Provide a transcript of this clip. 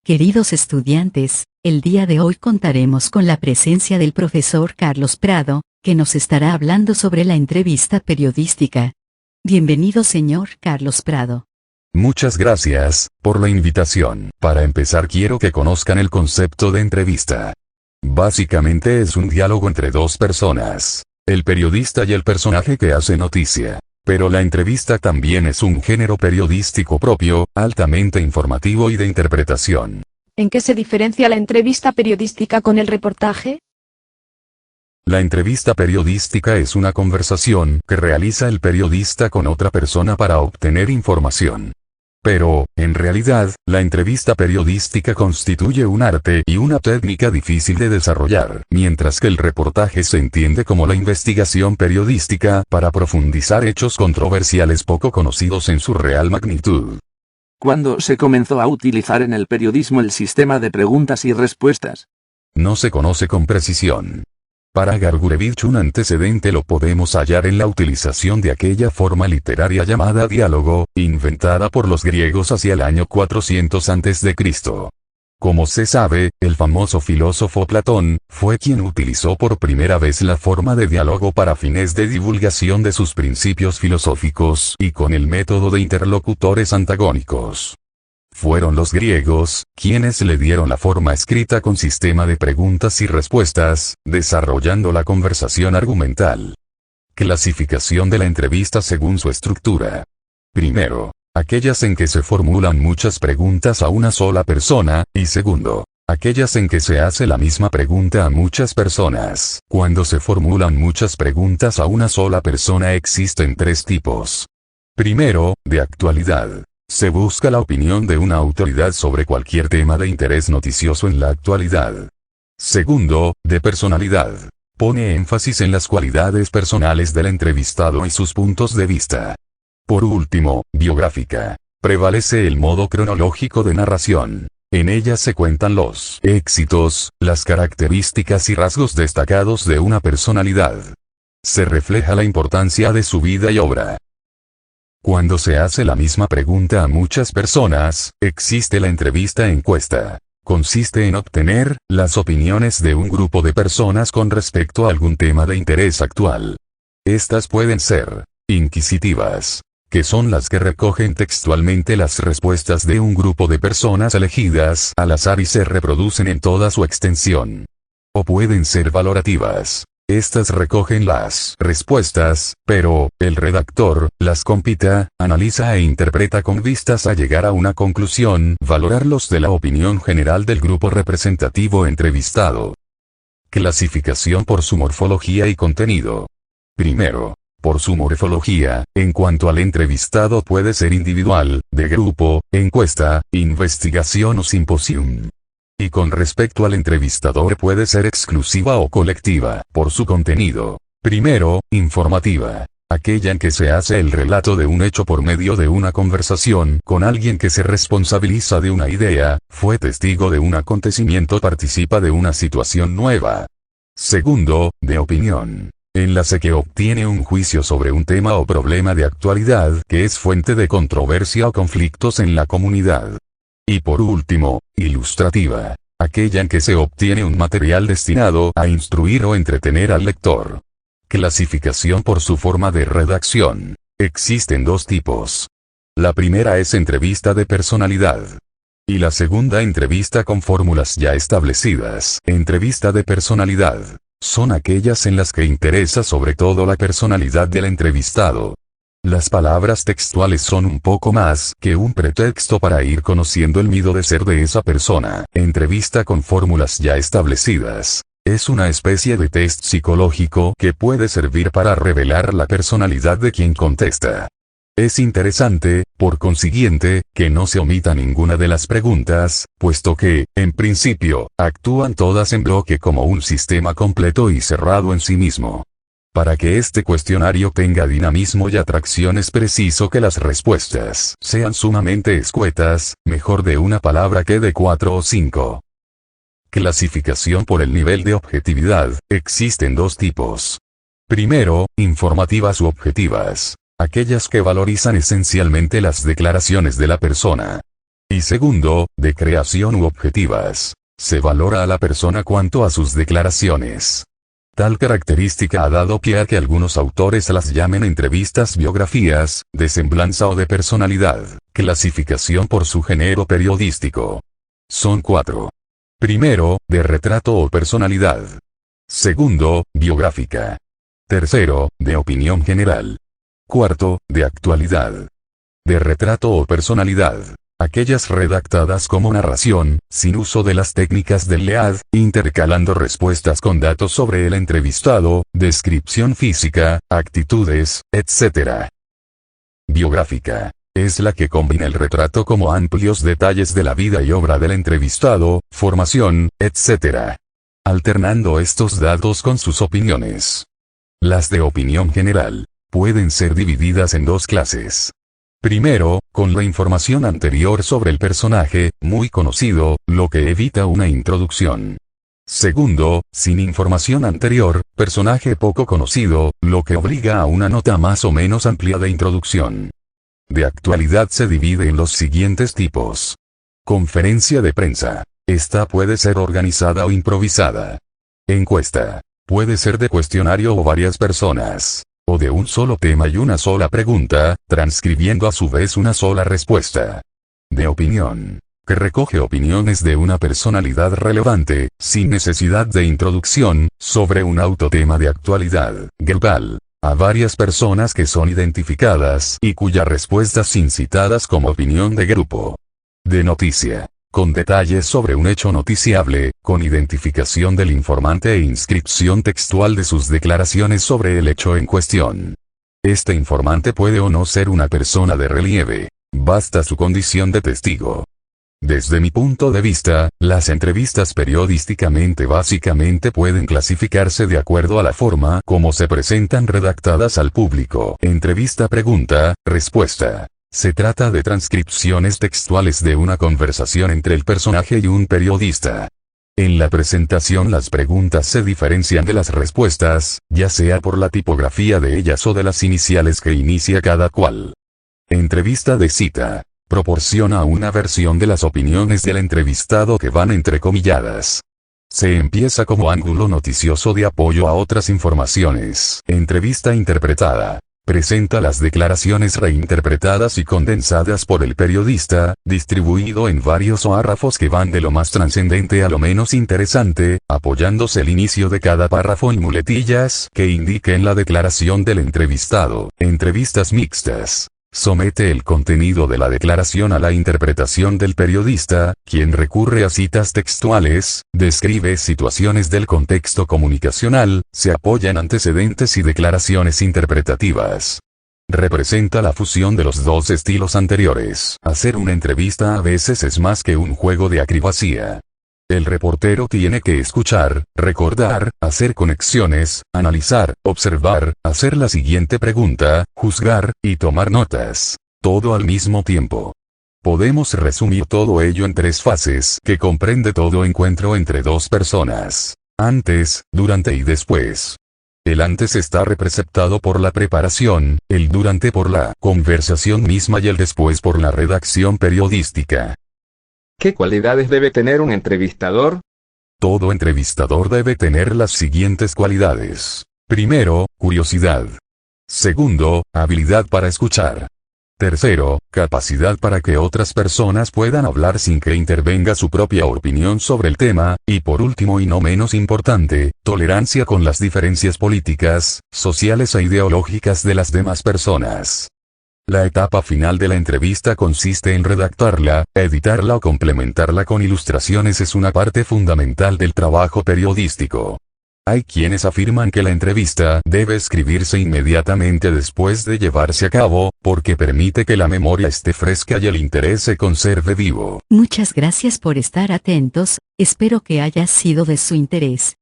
Queridos estudiantes, el día de hoy contaremos con la presencia del profesor Carlos Prado, que nos estará hablando sobre la entrevista periodística. Bienvenido, señor Carlos Prado. Muchas gracias por la invitación. Para empezar, quiero que conozcan el concepto de entrevista. Básicamente es un diálogo entre dos personas, el periodista y el personaje que hace noticia. Pero la entrevista también es un género periodístico propio, altamente informativo y de interpretación. ¿En qué se diferencia la entrevista periodística con el reportaje? La entrevista periodística es una conversación que realiza el periodista con otra persona para obtener información. Pero, en realidad, la entrevista periodística constituye un arte y una técnica difícil de desarrollar, mientras que el reportaje se entiende como la investigación periodística para profundizar hechos controversiales poco conocidos en su real magnitud. ¿Cuándo se comenzó a utilizar en el periodismo el sistema de preguntas y respuestas? No se conoce con precisión. Para Grgurevich un antecedente lo podemos hallar en la utilización de aquella forma literaria llamada diálogo, inventada por los griegos hacia el año 400 a.C. Como se sabe, el famoso filósofo Platón fue quien utilizó por primera vez la forma de diálogo para fines de divulgación de sus principios filosóficos y con el método de interlocutores antagónicos. Fueron los griegos quienes le dieron la forma escrita con sistema de preguntas y respuestas, desarrollando la conversación argumental. Clasificación de la entrevista según su estructura. Primero, aquellas en que se formulan muchas preguntas a una sola persona, y segundo, aquellas en que se hace la misma pregunta a muchas personas. Cuando se formulan muchas preguntas a una sola persona existen tres tipos. Primero, de actualidad. Se busca la opinión de una autoridad sobre cualquier tema de interés noticioso en la actualidad. Segundo, de personalidad. Pone énfasis en las cualidades personales del entrevistado y sus puntos de vista. Por último, biográfica. Prevalece el modo cronológico de narración. En ella se cuentan los éxitos, las características y rasgos destacados de una personalidad. Se refleja la importancia de su vida y obra. Cuando se hace la misma pregunta a muchas personas, existe la entrevista encuesta. Consiste en obtener las opiniones de un grupo de personas con respecto a algún tema de interés actual. Estas pueden ser inquisitivas, que son las que recogen textualmente las respuestas de un grupo de personas elegidas al azar y se reproducen en toda su extensión. O pueden ser valorativas. Estas recogen las respuestas, pero el redactor las compita, analiza e interpreta con vistas a llegar a una conclusión, valorarlos de la opinión general del grupo representativo entrevistado. Clasificación por su morfología y contenido. Primero, por su morfología, en cuanto al entrevistado puede ser individual, de grupo, encuesta, investigación o simposium. Y con respecto al entrevistador puede ser exclusiva o colectiva, por su contenido. Primero, informativa. Aquella en que se hace el relato de un hecho por medio de una conversación con alguien que se responsabiliza de una idea, fue testigo de un acontecimiento, participa de una situación nueva. Segundo, de opinión. En la que obtiene un juicio sobre un tema o problema de actualidad que es fuente de controversia o conflictos en la comunidad. Y por último, ilustrativa. Aquella en que se obtiene un material destinado a instruir o entretener al lector. Clasificación por su forma de redacción. Existen dos tipos. La primera es entrevista de personalidad. Y la segunda entrevista con fórmulas ya establecidas. Entrevista de personalidad. Son aquellas en las que interesa sobre todo la personalidad del entrevistado. Las palabras textuales son un poco más que un pretexto para ir conociendo el modo de ser de esa persona. Entrevista con fórmulas ya establecidas. Es una especie de test psicológico que puede servir para revelar la personalidad de quien contesta. Es interesante, por consiguiente, que no se omita ninguna de las preguntas, puesto que, en principio, actúan todas en bloque como un sistema completo y cerrado en sí mismo. Para que este cuestionario tenga dinamismo y atracción es preciso que las respuestas sean sumamente escuetas, mejor de una palabra que de 4 o 5. Clasificación por el nivel de objetividad. Existen dos tipos. Primero, informativas u objetivas. Aquellas que valorizan esencialmente las declaraciones de la persona. Y segundo, de creación u objetivas. Se valora a la persona cuanto a sus declaraciones. Tal característica ha dado pie a que algunos autores las llamen entrevistas biografías, de semblanza o de personalidad, clasificación por su género periodístico. Son 4. Primero, de retrato o personalidad. Segundo, biográfica. Tercero, de opinión general. Cuarto, de actualidad. De retrato o personalidad. Aquellas redactadas como narración, sin uso de las técnicas del LEAD, intercalando respuestas con datos sobre el entrevistado, descripción física, actitudes, etc. Biográfica. Es la que combina el retrato como amplios detalles de la vida y obra del entrevistado, formación, etc. Alternando estos datos con sus opiniones. Las de opinión general pueden ser divididas en 2 clases. Primero, con la información anterior sobre el personaje, muy conocido, lo que evita una introducción. Segundo, sin información anterior, personaje poco conocido, lo que obliga a una nota más o menos amplia de introducción. De actualidad se divide en los siguientes tipos. Conferencia de prensa. Esta puede ser organizada o improvisada. Encuesta. Puede ser de cuestionario o varias personas. O de un solo tema y una sola pregunta, transcribiendo a su vez una sola respuesta. De opinión. Que recoge opiniones de una personalidad relevante, sin necesidad de introducción, sobre un autotema de actualidad, global, a varias personas que son identificadas y cuyas respuestas son citadas como opinión de grupo. De noticia. Con detalles sobre un hecho noticiable, con identificación del informante e inscripción textual de sus declaraciones sobre el hecho en cuestión. Este informante puede o no ser una persona de relieve. Basta su condición de testigo. Desde mi punto de vista, las entrevistas periodísticamente básicamente pueden clasificarse de acuerdo a la forma como se presentan redactadas al público. Entrevista, pregunta, respuesta. Se trata de transcripciones textuales de una conversación entre el personaje y un periodista. En la presentación las preguntas se diferencian de las respuestas, ya sea por la tipografía de ellas o de las iniciales que inicia cada cual. Entrevista de cita. Proporciona una versión de las opiniones del entrevistado que van entrecomilladas. Se empieza como ángulo noticioso de apoyo a otras informaciones. Entrevista interpretada. Presenta las declaraciones reinterpretadas y condensadas por el periodista, distribuido en varios párrafos que van de lo más trascendente a lo menos interesante, apoyándose el inicio de cada párrafo en muletillas que indiquen la declaración del entrevistado. Entrevistas mixtas. Somete el contenido de la declaración a la interpretación del periodista, quien recurre a citas textuales, describe situaciones del contexto comunicacional, se apoya en antecedentes y declaraciones interpretativas. Representa la fusión de los 2 estilos anteriores. Hacer una entrevista a veces es más que un juego de acrobacia. El reportero tiene que escuchar, recordar, hacer conexiones, analizar, observar, hacer la siguiente pregunta, juzgar, y tomar notas. Todo al mismo tiempo. Podemos resumir todo ello en 3 fases que comprende todo encuentro entre 2 personas. Antes, durante y después. El antes está representado por la preparación, el durante por la conversación misma y el después por la redacción periodística. ¿Qué cualidades debe tener un entrevistador? Todo entrevistador debe tener las siguientes cualidades. Primero, curiosidad. Segundo, habilidad para escuchar. Tercero, capacidad para que otras personas puedan hablar sin que intervenga su propia opinión sobre el tema, y por último y no menos importante, tolerancia con las diferencias políticas, sociales e ideológicas de las demás personas. La etapa final de la entrevista consiste en redactarla, editarla o complementarla con ilustraciones. Es una parte fundamental del trabajo periodístico. Hay quienes afirman que la entrevista debe escribirse inmediatamente después de llevarse a cabo, porque permite que la memoria esté fresca y el interés se conserve vivo. Muchas gracias por estar atentos, espero que haya sido de su interés.